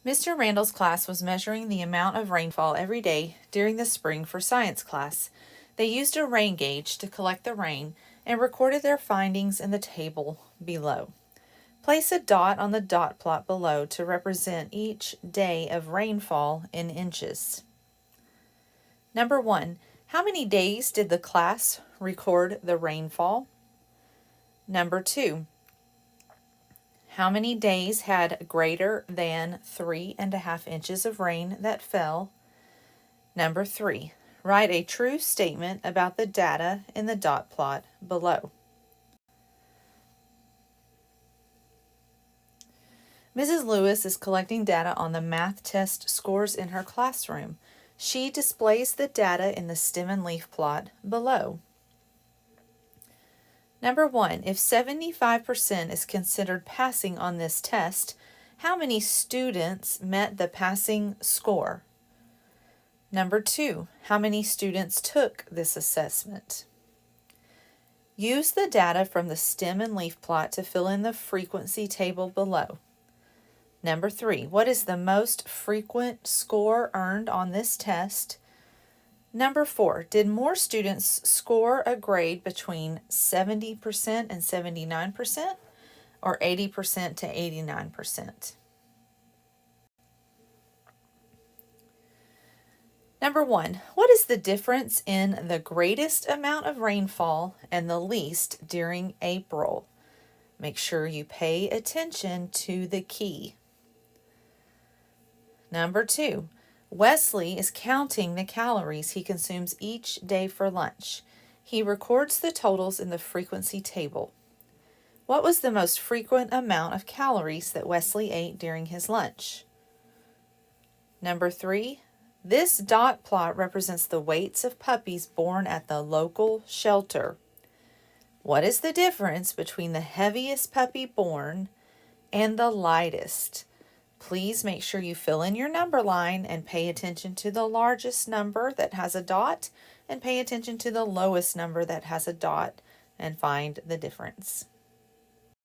Mr. Randall's class was measuring the amount of rainfall every day during the spring for science class. They used a rain gauge to collect the rain and recorded their findings in the table below. Place a dot on the dot plot below to represent each day of rainfall in inches. Number 1. How many days did the class record the rainfall? Number 2. How many days had greater than 3.5 inches of rain that fell? Number 3. Write a true statement about the data in the dot plot below. Mrs. Lewis is collecting data on the math test scores in her classroom. She displays the data in the stem and leaf plot below. Number 1, if 75% is considered passing on this test, how many students met the passing score? Number 2, how many students took this assessment? Use the data from the stem and leaf plot to fill in the frequency table below. Number 3, what is the most frequent score earned on this test? Number 4, did more students score a grade between 70% and 79% or 80% to 89%? Number 1, what is the difference in the greatest amount of rainfall and the least during April? Make sure you pay attention to the key. Number 2, Wesley is counting the calories he consumes each day for lunch. He records the totals in the frequency table. What was the most frequent amount of calories that Wesley ate during his lunch? Number 3, this dot plot represents the weights of puppies born at the local shelter. What is the difference between the heaviest puppy born and the lightest? Please make sure you fill in your number line and pay attention to the largest number that has a dot and pay attention to the lowest number that has a dot and find the difference.